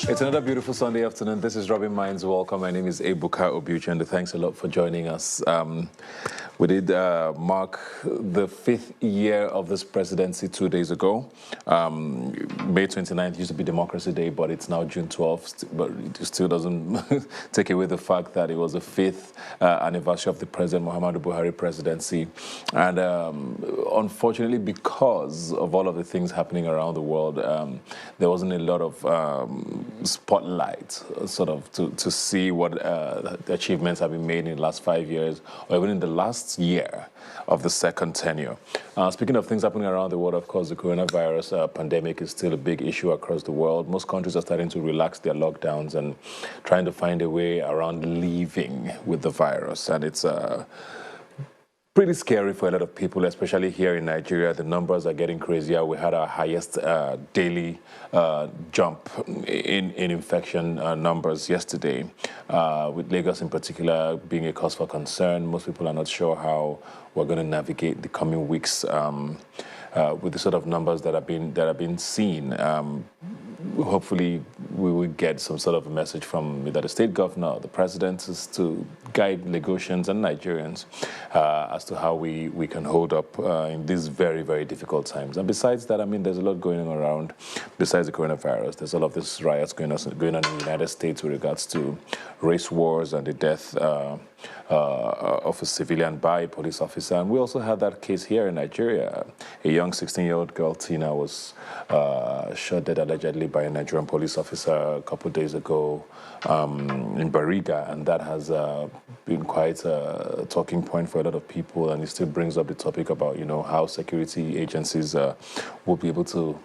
It's another beautiful Sunday afternoon. This is Rubbin'Minds. Welcome. My name is Ebuka Obuchi, and thanks a lot for joining us. We did mark the 5th year of this presidency 2 days ago. May 29th used to be Democracy Day, but it's now June 12th. But it still doesn't take away the fact that it was the 5th anniversary of the President Muhammadu Buhari presidency. And unfortunately, because of all of the things happening around the world, there wasn't a lot of spotlight sort of to see what achievements have been made in the last 5 years, or even in the last year of the second tenure. Speaking of things happening around the world, of course, the coronavirus pandemic is still a big issue across the world. Most countries are starting to relax their lockdowns and trying to find a way around living with the virus. And it's pretty scary for a lot of people, especially here in Nigeria. The numbers are getting crazier. We had our highest daily jump in infection numbers yesterday, with Lagos in particular being a cause for concern. Most people are not sure how we're going to navigate the coming weeks with the sort of numbers that have been seen. Hopefully, we will get some sort of a message from either the state governor or the president to guide Lagosians and Nigerians as to how we can hold up in these very, very difficult times. And besides that, I mean, there's a lot going on around. Besides the coronavirus, there's all of these riots going on in the United States with regards to race wars and the death of a civilian by a police officer. And we also had that case here in Nigeria. A young 16-year-old girl, Tina, was shot dead allegedly by a Nigerian police officer a couple of days ago in Bariga, and that has been quite a talking point for a lot of people, and it still brings up the topic about, you know, how security agencies will be able to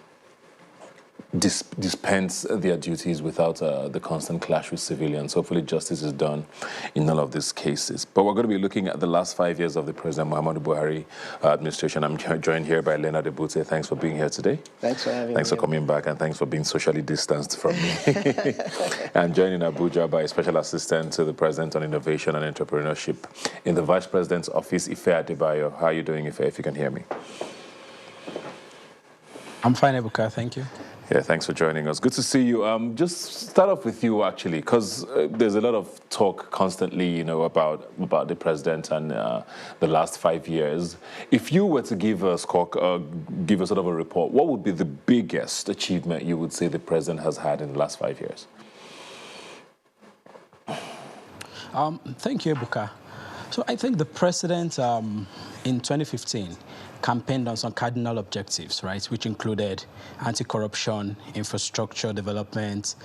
dispense their duties without the constant clash with civilians. Hopefully justice is done in all of these cases. But we're going to be looking at the last 5 years of the President Muhammadu Buhari administration. I'm joined here by Leonard Ebute. Thanks for being here today. Thanks for having me. Thanks for coming back, and thanks for being socially distanced from me. And joined in Abuja by Special Assistant to the President on Innovation and Entrepreneurship in the Vice President's Office, Ife Adebayo. How are you doing, Ife, if you can hear me? I'm fine, Ebuka. Thank you. Yeah, thanks for joining us. Good to see you. Just start off with you, actually, because there's a lot of talk constantly, you know, about the president and the last 5 years. If you were to give a give a sort of a report, what would be the biggest achievement you would say the president has had in the last 5 years? Thank you, Ebuka. So I think the president in 2015 campaigned on some cardinal objectives, right, which included anti-corruption, infrastructure development,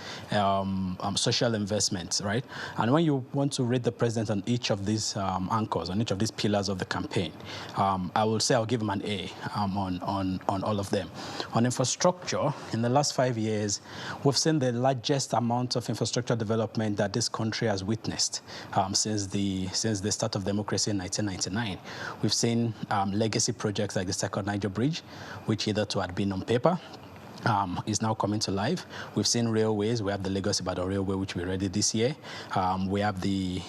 social investment, right? And when you want to rate the president on each of these anchors, on each of these pillars of the campaign, I will say I'll give him an A on all of them. On infrastructure, in the last 5 years, we've seen the largest amount of infrastructure development that this country has witnessed since the start of democracy in 1999. We've seen legacy projects like the Second Niger Bridge, which hitherto had been on paper, is now coming to life. We've seen railways. We have the Lagos-Ibadan Railway, which we ready this year. We have the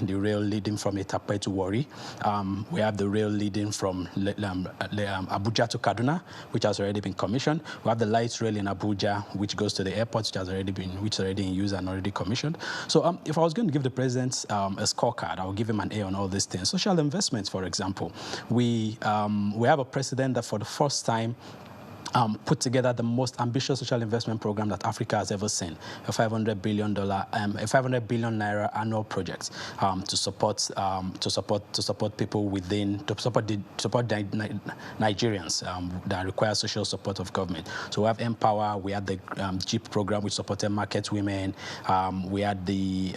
rail leading from Itape to Warri. We have the rail leading from Abuja to Kaduna, which has already been commissioned. We have the light rail in Abuja, which goes to the airport, which is already in use and already commissioned. So if I was going to give the president a scorecard, I would give him an A on all these things. Social investments, for example. We have a president that for the first time put together the most ambitious social investment program that Africa has ever seen, a $500 billion naira annual project to support people to support Nigerians that require social support of government. So we have Empower, we had the JEEP program which supported market women, we had the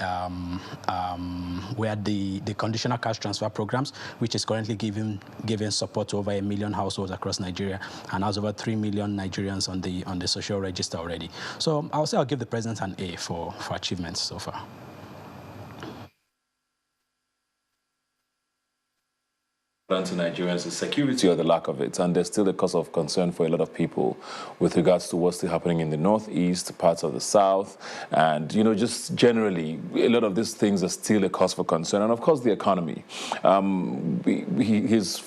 conditional cash transfer programs, which is currently giving support to over 1 million households across Nigeria, and has over 3 million Nigerians on the social register already. So I'll say I'll give the president an A for achievements so far. to Nigerians is security or the lack of it, and there's still a cause of concern for a lot of people with regards to what's still happening in the northeast, parts of the south, and just generally a lot of these things are still a cause for concern, and of course the economy. His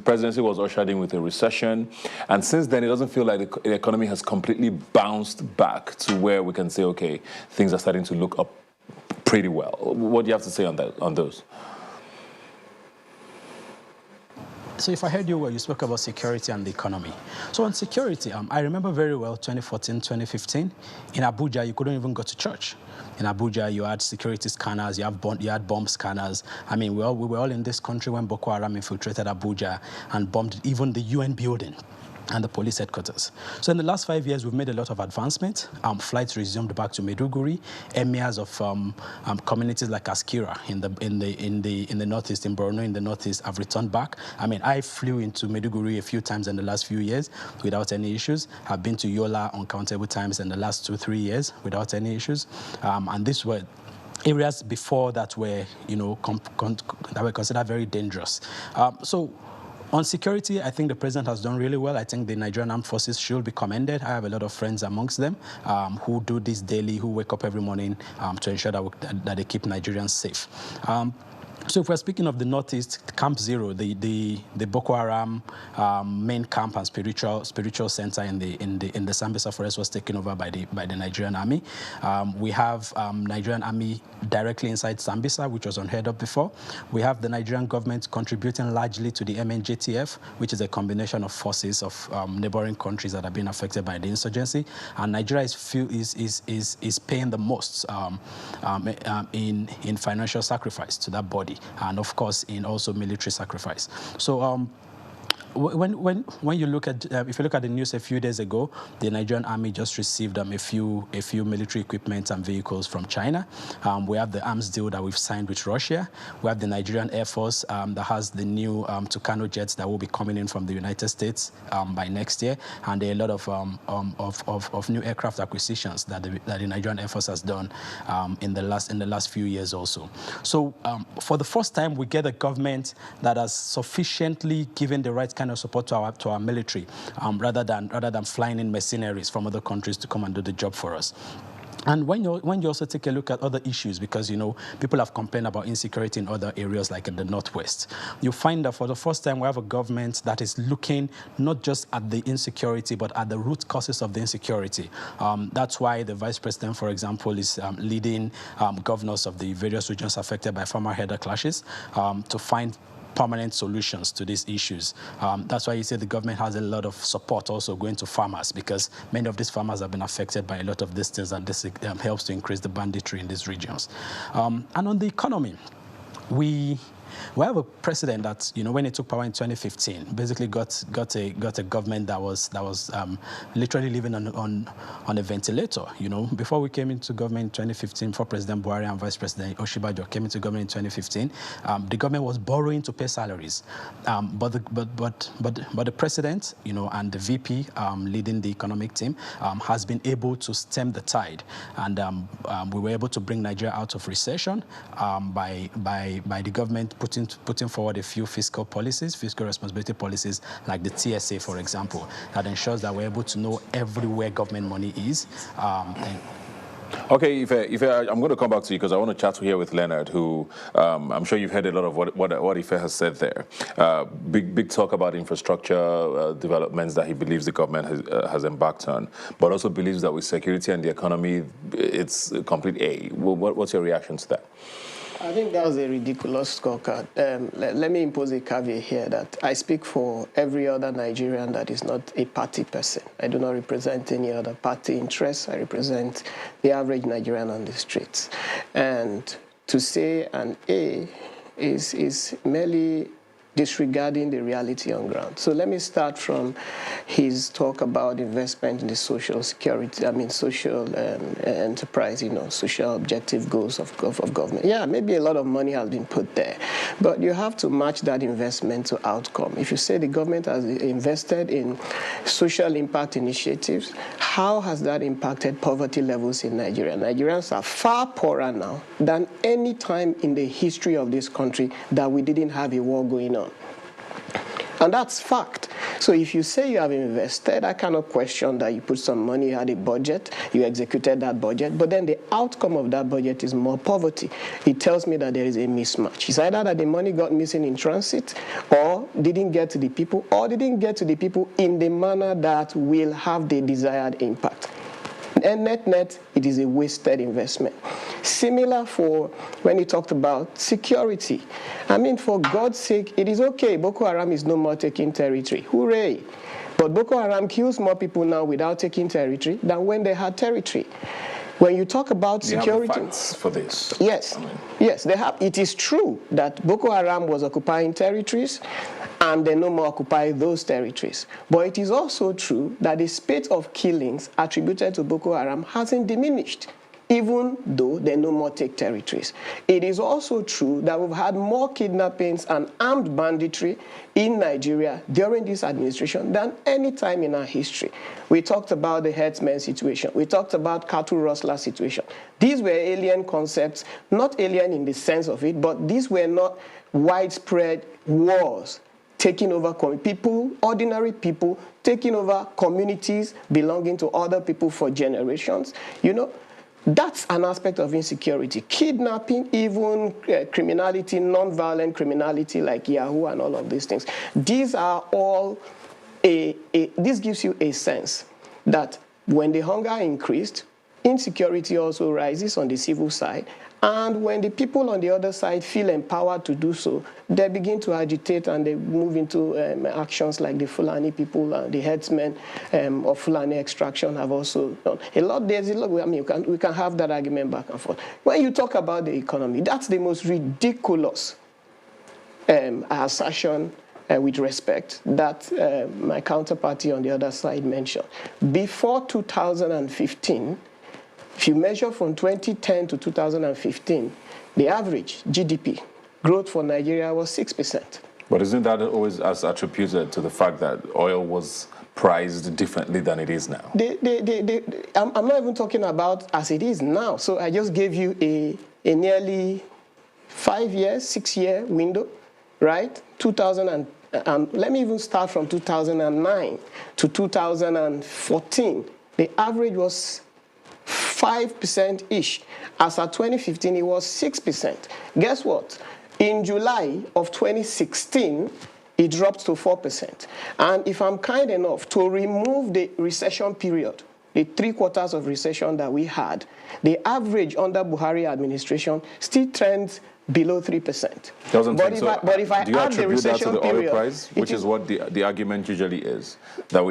presidency was ushered in with a recession, and since then it doesn't feel like the economy has completely bounced back to where we can say, okay, things are starting to look up pretty well. What do you have to say on those? So if I heard you well, you spoke about security and the economy. So on security, I remember very well 2014, 2015. In Abuja, you couldn't even go to church. In Abuja, you had security scanners, you had bomb scanners. I mean, we were all in this country when Boko Haram infiltrated Abuja and bombed even the UN building and the police headquarters. So in the last 5 years, we've made a lot of advancement. Flights resumed back to Maiduguri. Emirs of communities like Askira in the northeast, in Borno in the northeast, have returned back. I mean, I flew into Maiduguri a few times in the last few years without any issues. I've been to Yola uncountable times in the last 2-3 years without any issues. And these were areas before that were, that were considered very dangerous. On security, I think the president has done really well. I think the Nigerian Armed Forces should be commended. I have a lot of friends amongst them who do this daily, who wake up every morning to ensure that they keep Nigerians safe. So if we're speaking of the Northeast, Camp Zero, the Boko Haram main camp and spiritual center in the Sambisa forest was taken over by the Nigerian Army. We have Nigerian Army directly inside Sambisa, which was unheard of before. We have the Nigerian government contributing largely to the MNJTF, which is a combination of forces of neighboring countries that have been affected by the insurgency. And Nigeria is paying the most in financial sacrifice to that body, and of course in also military sacrifice. So when you look at if you look at the news a few days ago, the Nigerian Army just received a few military equipment and vehicles from China. We have the arms deal that we've signed with Russia. We have the Nigerian Air Force that has the new Tucano jets that will be coming in from the United States by next year, and there are a lot of new aircraft acquisitions that the Nigerian Air Force has done in the last few years also. So for the first time, we get a government that has sufficiently given the right kind of support to our military, rather than flying in mercenaries from other countries to come and do the job for us. And when you also take a look at other issues, because people have complained about insecurity in other areas like in the Northwest, you find that for the first time we have a government that is looking not just at the insecurity but at the root causes of the insecurity. That's why the Vice President, for example, is leading governors of the various regions affected by farmer herder clashes to find permanent solutions to these issues. That's why you say the government has a lot of support also going to farmers, because many of these farmers have been affected by a lot of these things, and this helps to increase the banditry in these regions. And on the economy, we have a president that, when he took power in 2015, basically got a government that was literally living on a ventilator. Before we came into government in 2015, before President Buhari and Vice President Oshibajo came into government in 2015, the government was borrowing to pay salaries. But the president, and the VP leading the economic team, has been able to stem the tide, and we were able to bring Nigeria out of recession by the government putting forward a few fiscal responsibility policies, like the TSA, for example, that ensures that we're able to know everywhere government money is. Okay, Ife, I'm going to come back to you because I want to chat here with Leonard, who I'm sure you've heard a lot of what Ife has said there. Big talk about infrastructure developments that he believes the government has embarked on, but also believes that with security and the economy, it's a complete A. What's your reaction to that? I think that was a ridiculous scorecard. Let me impose a caveat here that I speak for every other Nigerian that is not a party person. I do not represent any other party interests. I represent the average Nigerian on the streets. And to say an A is merely disregarding the reality on ground. So let me start from his talk about investment in the social security, social enterprise, social objective goals of government. Yeah, maybe a lot of money has been put there, but you have to match that investment to outcome. If you say the government has invested in social impact initiatives, how has that impacted poverty levels in Nigeria? Nigerians are far poorer now than any time in the history of this country that we didn't have a war going on. And that's fact. So if you say you have invested, I cannot question that you put some money, you had a budget, you executed that budget, but then the outcome of that budget is more poverty. It tells me that there is a mismatch. It's either that the money got missing in transit, or didn't get to the people, or didn't get to the people in the manner that will have the desired impact. And net, it is a wasted investment. Similar for when you talked about security. I mean, for God's sake, it is okay. Boko Haram is no more taking territory. Hooray. But Boko Haram kills more people now without taking territory than when they had territory. When you talk about security, have the facts for this. Yes, yes, they have. It is true that Boko Haram was occupying territories, and they no more occupy those territories. But it is also true that the spate of killings attributed to Boko Haram hasn't diminished, even though they no more take territories. It is also true that we've had more kidnappings and armed banditry in Nigeria during this administration than any time in our history. We talked about the herdsmen situation. We talked about cattle rustler situation. These were alien concepts, not alien in the sense of it, but these were not widespread wars taking over people, ordinary people, taking over communities belonging to other people for generations. You know, that's an aspect of insecurity. Kidnapping, even criminality, non-violent criminality like Yahoo and all of these things. These are all, this gives you a sense that when the hunger increased, insecurity also rises on the civil side. And when the people on the other side feel empowered to do so, they begin to agitate and they move into actions like the Fulani people, the headsmen of Fulani extraction have also done. There's a lot, I mean, we can have that argument back and forth. When you talk about the economy, that's the most ridiculous assertion with respect that my counterparty on the other side mentioned. Before 2015, if you measure from 2010 to 2015, the average GDP growth for Nigeria was 6%. But isn't that always as attributed to the fact that oil was priced differently than it is now? I'm not even talking about as it is now. So I just gave you a nearly 5-year, 6-year window, right? 2000 and let me even start from 2009 to 2014. The average was 5%-ish. As at 2015, it was 6%. Guess what? In July of 2016, it dropped to 4%. And if I'm kind enough to remove the recession period, the 3 quarters of recession that we had, the average under Buhari administration still trends below 3%. But if I add the recession period, oil price, which is what the argument usually is, that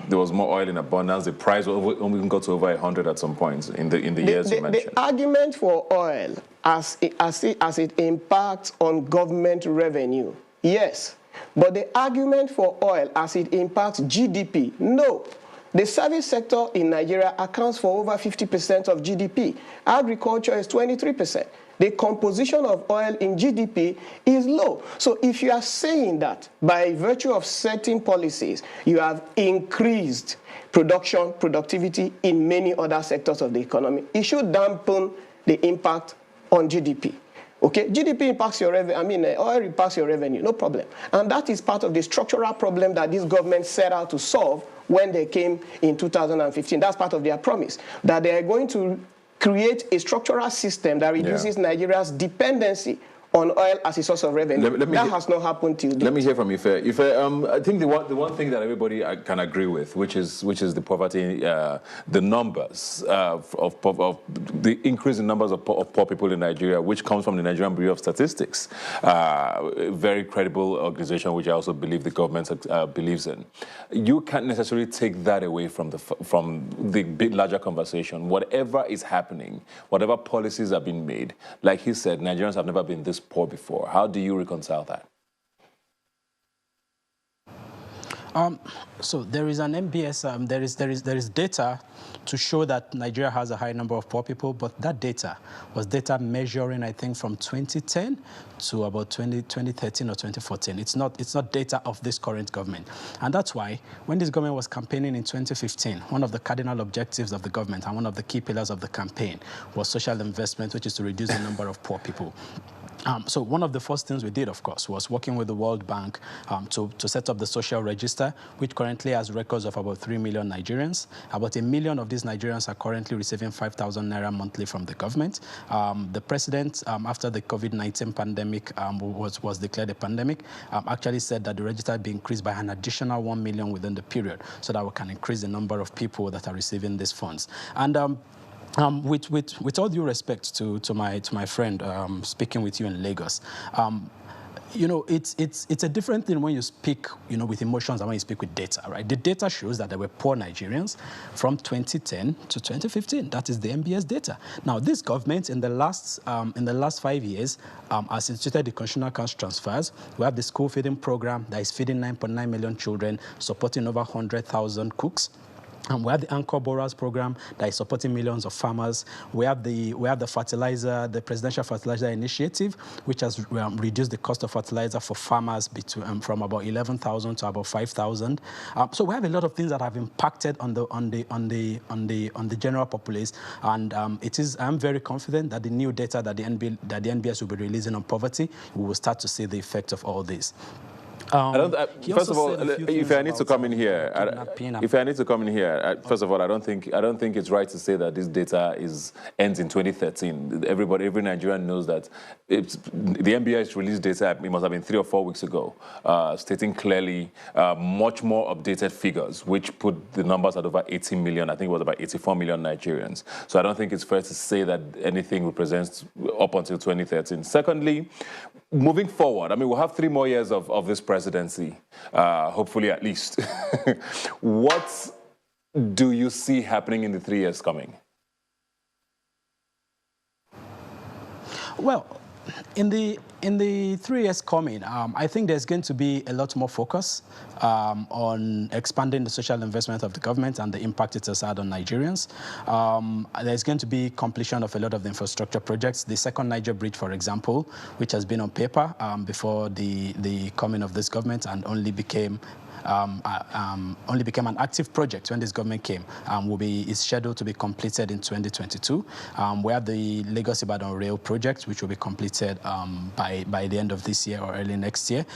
there was more oil in abundance, the price only got to over 100 at some points in the years you mentioned. The argument for oil as it impacts on government revenue, yes. But the argument for oil as it impacts GDP, no. The service sector in Nigeria accounts for over 50% of GDP. Agriculture is 23%. The composition of oil in GDP is low. So if you are saying that by virtue of certain policies, you have increased productivity in many other sectors of the economy, it should dampen the impact on GDP. Okay, GDP impacts your revenue. I mean, oil impacts your revenue, no problem. And that is part of the structural problem that this government set out to solve when they came in 2015. That's part of their promise, that they are going to create a structural system that reduces Nigeria's dependency on oil as a source of revenue. That has not happened till date. Let me hear from Ife. Ife, I think the one thing that everybody can agree with, which is the poverty, the numbers of the increase in numbers of poor people in Nigeria, which comes from the Nigerian Bureau of Statistics, a very credible organization, which I also believe the government believes in. You can't necessarily take that away from the big larger conversation. Whatever is happening, whatever policies have been made, like he said, Nigerians have never been this poor before. How do you reconcile that? So there is an MBS, there is data to show that Nigeria has a high number of poor people, but that data was data measuring, I think, from 2010 to about 2013 or 2014. It's not data of this current government. And that's why when this government was campaigning in 2015, one of the cardinal objectives of the government and one of the key pillars of the campaign was social investment, which is to reduce the number of poor people. So one of the first things we did, of course, was working with the World Bank to set up the social register, which currently has records of about 3 million Nigerians. About 1 million of these Nigerians are currently receiving 5,000 naira monthly from the government. The president, after the COVID-19 pandemic was declared a pandemic, actually said that the register be increased by an additional 1 million within the period, so that we can increase the number of people that are receiving these funds. And with all due respect to my friend speaking with you in Lagos, you know, it's a different thing when you speak, you know, with emotions and when you speak with data, right? The data shows that there were poor Nigerians from 2010 to 2015. That is the MBS data. Now, this government in the last 5 years has instituted the constitutional cash transfers. We have the school feeding program that is feeding 9.9 million children, supporting over 100,000 cooks. We have the Anchor Borers program that is supporting millions of farmers. We have the fertilizer, the Presidential Fertilizer Initiative, which has reduced the cost of fertilizer for farmers from about 11,000 to about 5,000. So we have a lot of things that have impacted on the general populace, and I'm very confident that the new data that the NBS will be releasing on poverty, we will start to see the effect of all this. First of all, if I need to come in here, first of all, I don't think it's right to say that this data ends in 2013. Every Nigerian knows that the NBS released data. It must have been 3 or 4 weeks ago, stating clearly much more updated figures, which put the numbers at over 80 million. I think it was about 84 million Nigerians. So I don't think it's fair to say that anything represents up until 2013. Secondly, moving forward, I mean, we'll have 3 more years of this presidency, hopefully at least. What do you see happening in the 3 years coming? Well, in the 3 years coming, I think there's going to be a lot more focus on expanding the social investment of the government and the impact it has had on Nigerians. There's going to be completion of a lot of the infrastructure projects. The second Niger Bridge, for example, which has been on paper before the coming of this government and only became an active project when this government came, is scheduled to be completed in 2022. We have the Lagos-Ibadan rail project, which will be completed by the end of this year or early next year.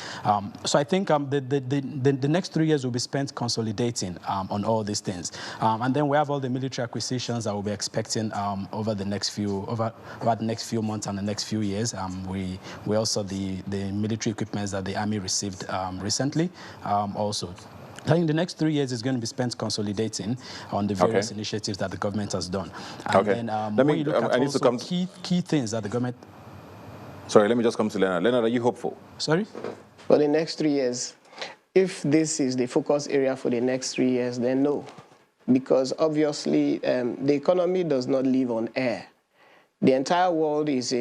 So I think the next 3 years will be spent consolidating on all these things. And then we have all the military acquisitions that we'll be expecting over the next few months and the next few years. We also the military equipment that the army received recently. Also, I think the next 3 years is going to be spent consolidating on the various initiatives that the government has done. And then when you look at also key things that the government... Sorry, let me just come to Leonard. Leonard, are you hopeful? Sorry? For the next 3 years, if this is the focus area for the next 3 years, then no. Because obviously, the economy does not live on air. The entire world is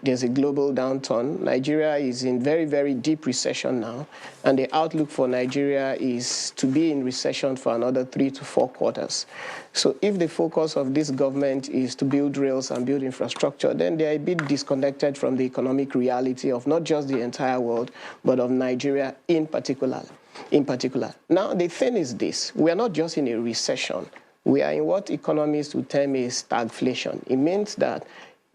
there's a global downturn. Nigeria is in very, very deep recession now, and the outlook for Nigeria is to be in recession for another 3 to 4 quarters. So if the focus of this government is to build rails and build infrastructure, then they are a bit disconnected from the economic reality of not just the entire world, but of Nigeria in particular. Now, the thing is this: we are not just in a recession. We are in what economists would term a stagflation. It means that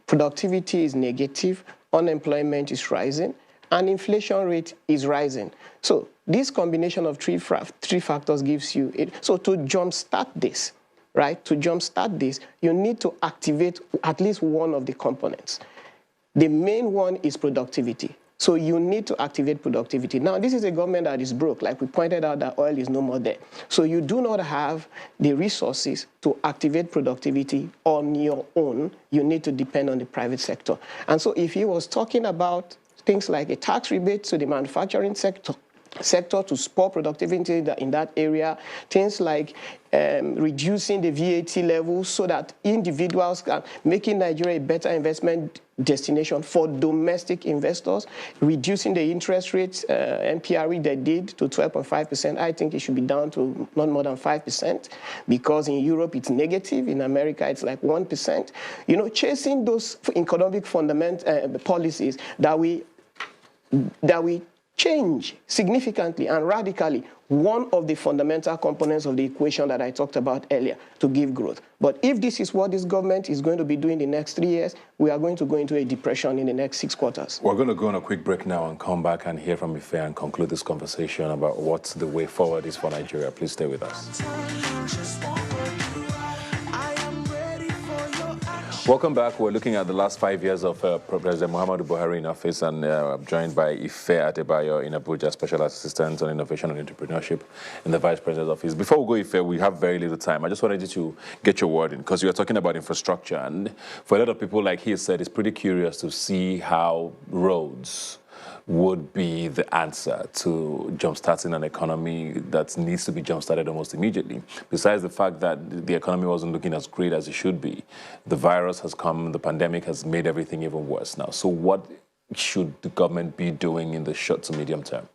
productivity is negative, unemployment is rising, and inflation rate is rising. So this combination of three factors gives you it. So to jumpstart this, right? To jumpstart this, you need to activate at least one of the components. The main one is productivity. So you need to activate productivity. Now, this is a government that is broke. Like we pointed out, that oil is no more there. So you do not have the resources to activate productivity on your own. You need to depend on the private sector. And so if he was talking about things like a tax rebate to the manufacturing sector to spur productivity in that area, things like reducing the VAT level so that individuals can, making Nigeria a better investment destination for domestic investors, reducing the interest rates, NPRE they did to 12.5%. I think it should be down to not more than 5%, because in Europe it's negative, in America it's like 1%. You know, chasing those economic fundamental policies that we change significantly and radically one of the fundamental components of the equation that I talked about earlier to give growth. But if this is what this government is going to be doing the next 3 years, we are going to go into a depression in the next 6 quarters. We're going to go on a quick break now and come back and hear from Ife and conclude this conversation about what the way forward is for Nigeria. Please stay with us. Welcome back. We're looking at the last 5 years of President Muhammadu Buhari in office, and I'm joined by Ife Adebayo in Abuja, Special Assistant on Innovation and Entrepreneurship in the Vice President's office. Before we go, Ife, we have very little time. I just wanted you to get your word in, because you were talking about infrastructure, and for a lot of people, like he said, it's pretty curious to see how roads would be the answer to jumpstarting an economy that needs to be jumpstarted almost immediately. Besides the fact that the economy wasn't looking as great as it should be, the virus has come, the pandemic has made everything even worse now. So what should the government be doing in the short to medium term?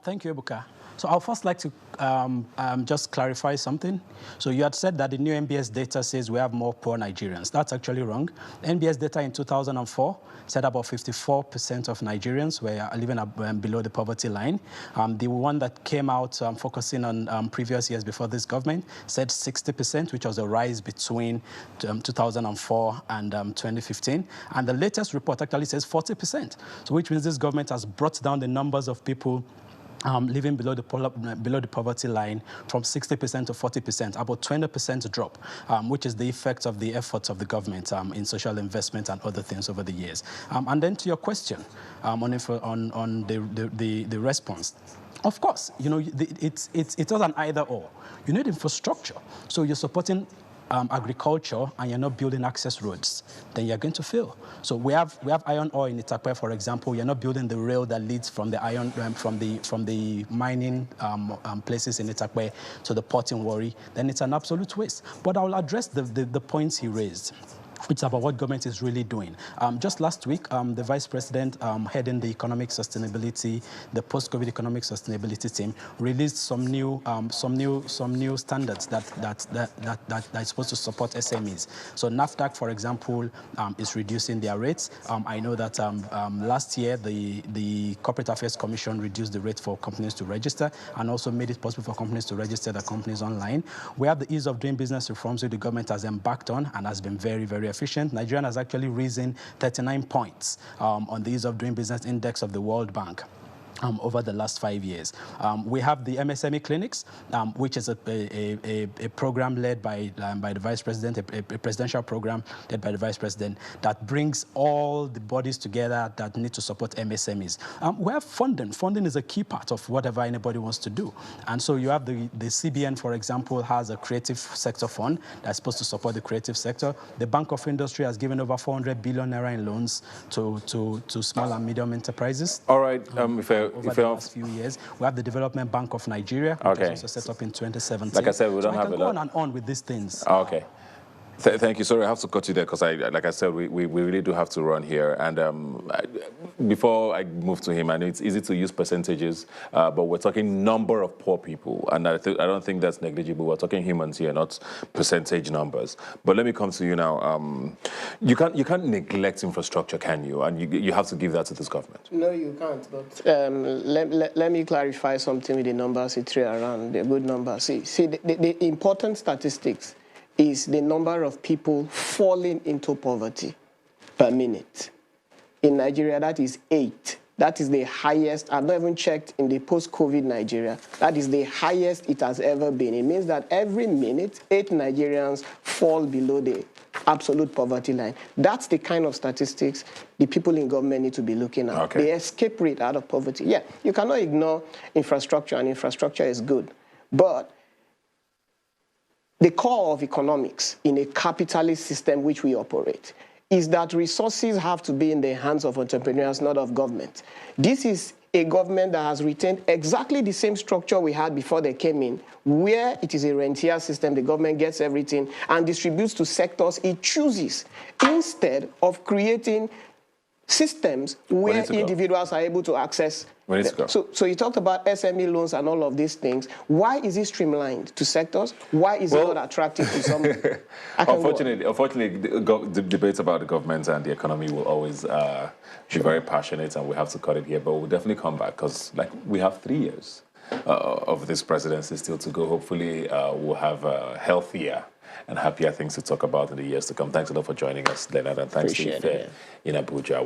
Thank you, Ebuka. So I'll first like to just clarify something. So you had said that the new NBS data says we have more poor Nigerians. That's actually wrong. NBS data in 2004 said about 54% of Nigerians were living below the poverty line. The one that came out focusing on previous years before this government said 60%, which was a rise between 2004 and 2015. And the latest report actually says 40%. So which means this government has brought down the numbers of people living below the poverty line from 60% to 40%, about 20% drop, which is the effect of the efforts of the government in social investment and other things over the years. And then to your question on the response. Of course, you know, it's not an either or. You need infrastructure. So you're supporting agriculture and you're not building access roads, then you're going to fail. So we have iron ore in Itakpe, for example. You're not building the rail that leads from the iron from the mining places in Itakpe to the port in Warri. Then it's an absolute waste. But I will address the points he raised, which is about what government is really doing. Just last week, the Vice President heading the economic sustainability, the post-COVID economic sustainability team, released some new standards that is supposed to support SMEs. So NAFDAC, for example, is reducing their rates. I know that last year the Corporate Affairs Commission reduced the rate for companies to register and also made it possible for companies to register their companies online. We have the ease of doing business reforms that the government has embarked on and has been very, very efficient. Nigeria has actually risen 39 points on the ease of doing business index of the World Bank. Over the last 5 years. We have the MSME clinics, which is a program led by the Vice President, a presidential program led by the Vice President that brings all the bodies together that need to support MSMEs. We have funding. Funding is a key part of whatever anybody wants to do. And so you have the CBN, for example, has a creative sector fund that's supposed to support the creative sector. The Bank of Industry has given over 400 billion naira in loans to small and medium enterprises. All right, Over the last few years. We have the Development Bank of Nigeria, which was also set up in 2017. Like I said, we don't have a lot. I can go on and on with these things. Okay. Thank you. Sorry, I have to cut you there because, like I said, we really do have to run here. And before I move to him, I know it's easy to use percentages, but we're talking number of poor people, and I don't think that's negligible. We're talking humans here, not percentage numbers. But let me come to you now. You can't neglect infrastructure, can you? And you have to give that to this government. No, you can't. But let me clarify something with the numbers you threw around. The good numbers. See, the important statistics is the number of people falling into poverty per minute. In Nigeria, that is 8. That is the highest. I've not even checked in the post-COVID Nigeria. That is the highest it has ever been. It means that every minute, 8 Nigerians fall below the absolute poverty line. That's the kind of statistics the people in government need to be looking at. Okay. The escape rate out of poverty. Yeah, you cannot ignore infrastructure, and infrastructure is good. But the core of economics in a capitalist system which we operate is that resources have to be in the hands of entrepreneurs, not of government. This is a government that has retained exactly the same structure we had before they came in, where it is a rentier system, the government gets everything and distributes to sectors it chooses, instead of creating systems where individuals are able to access. So you talked about SME loans and all of these things. Why is it streamlined to sectors? Why is it not attractive to some? Unfortunately, the debates about the government and the economy will always be very passionate, and we have to cut it here. But we'll definitely come back because, like, we have 3 years of this presidency still to go. Hopefully, we'll have healthier and happier things to talk about in the years to come. Thanks a lot for joining us, Leonard, and thanks to Ife in Abuja.